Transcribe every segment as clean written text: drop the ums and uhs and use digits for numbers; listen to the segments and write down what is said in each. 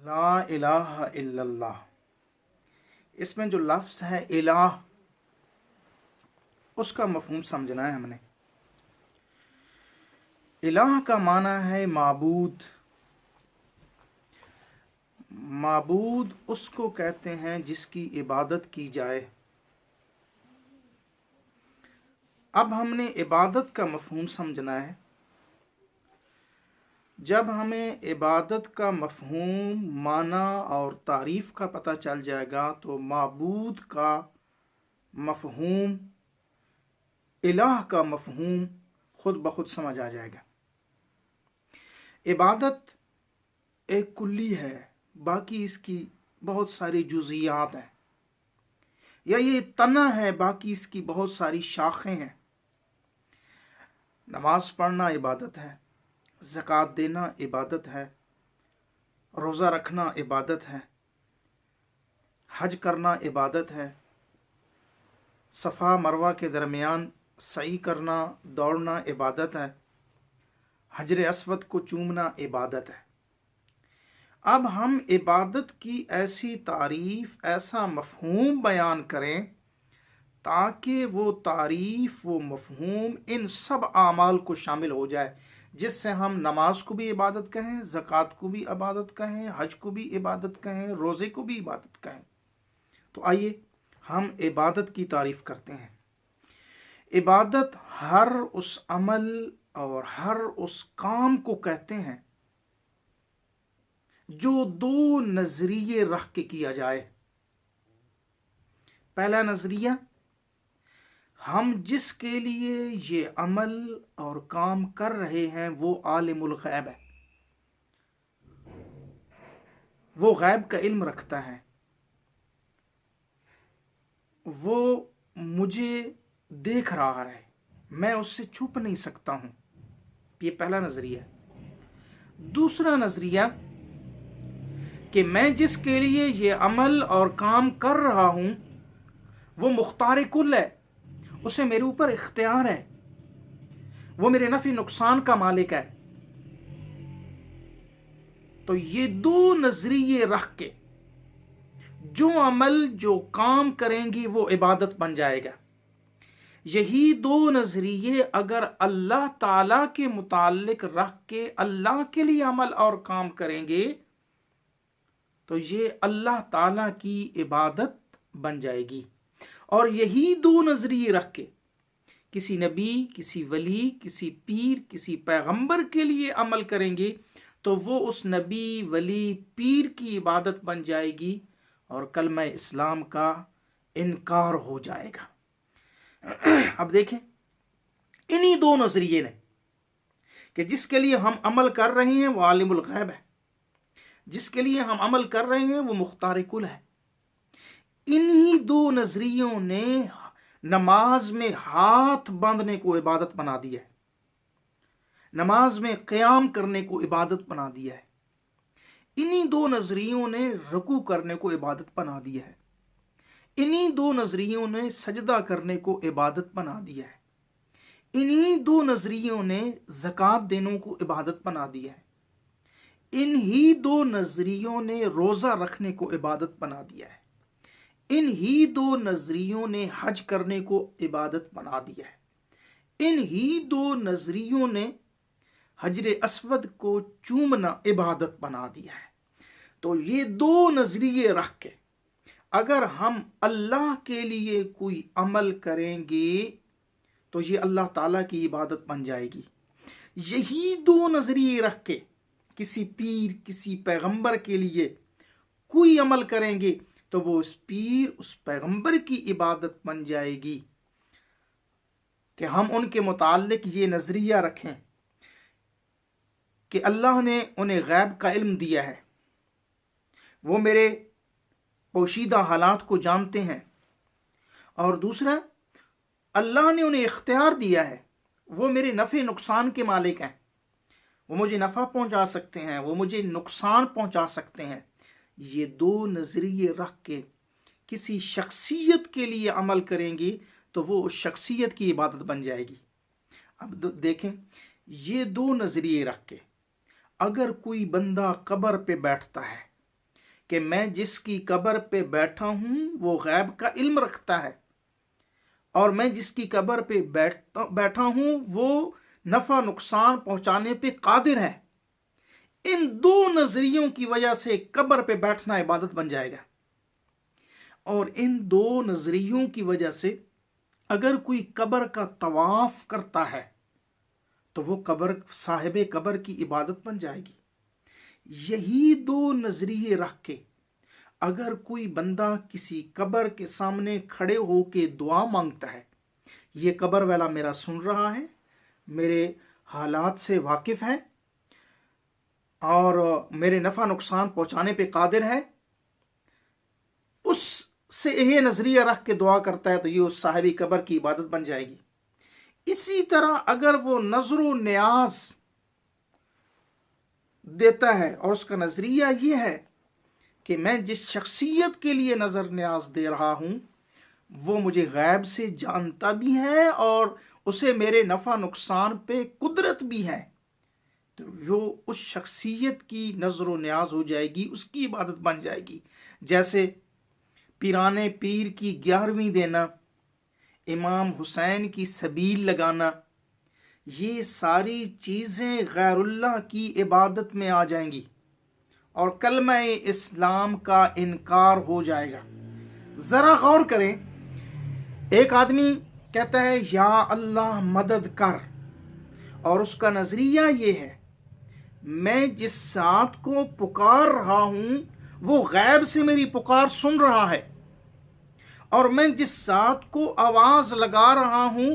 ला इलाहा इल्लल्लाह, इसमें जो लफ्ज़ है इलाह, उसका मफहूम समझना है हमने। इलाह का माना है माबूद। माबूद उसको कहते हैं जिसकी इबादत की जाए। अब हमने इबादत का मफहूम समझना है। जब हमें इबादत का मफहूम, माना और तारीफ़ का पता चल जाएगा तो माबूद का मफहूम, इलाह का मफहूम खुद ब खुद समझ आ जाएगा। इबादत एक कुल्ली है, बाकी इसकी बहुत सारी जुज़ियात हैं, या ये तना है, बाकी इसकी बहुत सारी शाखें हैं। नमाज पढ़ना इबादत है, ज़कात देना इबादत है, रोज़ा रखना इबादत है, हज करना इबादत है, सफ़ा मरवा के दरमियान सई करना, दौड़ना इबादत है, हजर अस्वद को चूमना इबादत है। अब हम इबादत की ऐसी तारीफ़, ऐसा मफहूम बयान करें ताकि वो तारीफ़, वो मफहूम इन सब आमाल को शामिल हो जाए, जिससे हम नमाज को भी इबादत कहें, ज़कात को भी इबादत कहें, हज को भी इबादत कहें, रोज़े को भी इबादत कहें। तो आइए हम इबादत की तारीफ़ करते हैं। इबादत हर उस अमल और हर उस काम को कहते हैं जो दो नजरिए रख के किया जाए। पहला नजरिया, हम जिसके लिए ये अमल और काम कर रहे हैं वो आलिमुल गैब है, वो गैब का इल्म रखता है, वो मुझे देख रहा है, मैं उससे छुप नहीं सकता हूं। ये पहला नजरिया। दूसरा नजरिया कि मैं जिसके लिए ये अमल और काम कर रहा हूं वो मुख्तार कुल है, उसे मेरे ऊपर इख्तियार है, वो मेरे नफी नुकसान का मालिक है। तो ये दो नजरिए रख के जो अमल, जो काम करेंगी वो इबादत बन जाएगा। यही दो नजरिए अगर अल्लाह ताला के मुताल्लिक रख के अल्लाह के लिए अमल और काम करेंगे तो ये अल्लाह ताला की इबादत बन जाएगी। और यही दो नजरिए रख के किसी नबी, किसी वली, किसी पीर, किसी पैगंबर के लिए अमल करेंगे तो वो उस नबी, वली, पीर की इबादत बन जाएगी और कलमा इस्लाम का इनकार हो जाएगा। अब देखें, इन्हीं दो नजरिए ने कि जिसके लिए हम अमल कर रहे हैं वो आलिमुल गैब है, जिसके लिए हम अमल कर रहे हैं वो मुख्तार कुल है, इन्हीं दो नजरियों ने नमाज में हाथ बांधने को इबादत बना दिया है, नमाज में क़याम करने को इबादत बना दिया है। इन्हीं दो नजरियों ने रुकू करने को इबादत बना दिया है, इन्हीं दो नजरियों ने सजदा करने को इबादत बना दिया है, इन्हीं दो नजरियों ने ज़कात देने को इबादत बना दिया है, इन्हीं दो नजरियों ने रोज़ा रखने को इबादत बना दिया है, इन्हीं दो नजरियों ने हज करने को इबादत बना दिया है, इन्हीं दो नजरियों ने हजर अस्वद को चूमना इबादत बना दिया है। तो ये दो नजरिए रख के अगर हम अल्लाह के लिए कोई अमल करेंगे तो ये अल्लाह ताला की इबादत बन जाएगी। यही दो नजरिए रख के किसी पीर, किसी पैगंबर के लिए कोई अमल करेंगे तो वो उस पीर, उस पैगंबर की इबादत बन जाएगी। कि हम उनके मुताल्लिक ये नजरिया रखें कि अल्लाह ने उन्हें गैब का इल्म दिया है, वो मेरे पोशीदा हालात को जानते हैं, और दूसरा, अल्लाह ने उन्हें इख्तियार दिया है, वो मेरे नफ़े नुकसान के मालिक हैं, वो मुझे नफ़ा पहुंचा सकते हैं, वो मुझे नुकसान पहुंचा सकते हैं। ये दो नजरिए रख के किसी शख्सियत के लिए अमल करेंगे तो वो उस शख्सियत की इबादत बन जाएगी। अब देखें, ये दो नजरिए रख के अगर कोई बंदा कब्र पे बैठता है कि मैं जिसकी कब्र पे बैठा हूं वो गैब का इल्म रखता है, और मैं जिसकी कब्र पे बैठा हूं वो नफा नुकसान पहुंचाने पे कादिर है। इन दो नजरियों की वजह से कब्र पे बैठना इबादत बन जाएगा। और इन दो नजरियों की वजह से अगर कोई कब्र का तवाफ करता है तो वो कब्र साहिब कब्र की इबादत बन जाएगी। यही दो नजरिए रख के अगर कोई बंदा किसी कब्र के सामने खड़े होके दुआ मांगता है, ये कब्र वाला मेरा सुन रहा है, मेरे हालात से वाकिफ है और मेरे नफा नुकसान पहुंचाने पे कादिर है, उससे यह नजरिया रख के दुआ करता है तो ये उस साहिब कब्र की इबादत बन जाएगी। इसी तरह अगर वो नजरो न्याज देता है और उसका नजरिया ये है कि मैं जिस शख्सियत के लिए नजर न्याज दे रहा हूं वो मुझे गैब से जानता भी है और उसे मेरे नफा नुकसान पे कुदरत भी है, तो वो उस शख्सियत की नजरो न्याज हो जाएगी, उसकी इबादत बन जाएगी। जैसे पीराने पीर की 11वीं देना, इमाम हुसैन की सबील लगाना, ये सारी चीज़ें गैरुल्लाह की इबादत में आ जाएंगी और कलमा इस्लाम का इनकार हो जाएगा। ज़रा गौर करें, एक आदमी कहता है या अल्लाह मदद कर, और उसका नज़रिया ये है मैं जिस ज़ात को पुकार रहा हूं वो गैब से मेरी पुकार सुन रहा है, और मैं जिस ज़ात को आवाज़ लगा रहा हूं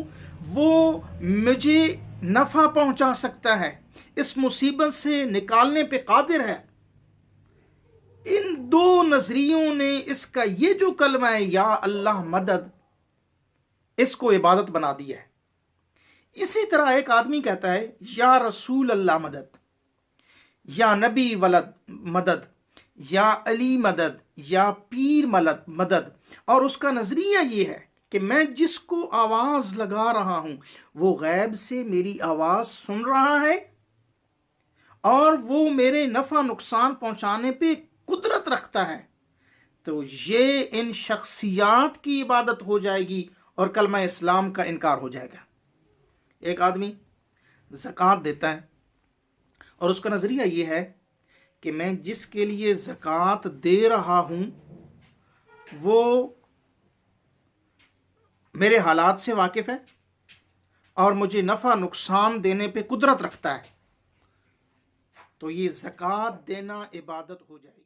वो मुझे नफ़ा पहुंचा सकता है, इस मुसीबत से निकालने पे कादिर है। इन दो नजरियों ने इसका ये जो कलमा है या अल्लाह मदद, इसको इबादत बना दिया है। इसी तरह एक आदमी कहता है या रसूल अल्लाह मदद, या नबी वलद मदद, या अली मदद, या पीर मदद, और उसका नजरिया ये है कि मैं जिसको आवाज लगा रहा हूं वो गैब से मेरी आवाज सुन रहा है और वो मेरे नफा नुकसान पहुंचाने पे कुदरत रखता है, तो ये इन शख्सियात की इबादत हो जाएगी और कलमा इस्लाम का इनकार हो जाएगा। एक आदमी ज़कात देता है और उसका नजरिया ये है कि मैं जिसके लिए ज़कात दे रहा हूं वो मेरे हालात से वाकिफ है और मुझे नफा नुकसान देने पे कुदरत रखता है, तो ये ज़कात देना इबादत हो जाएगी।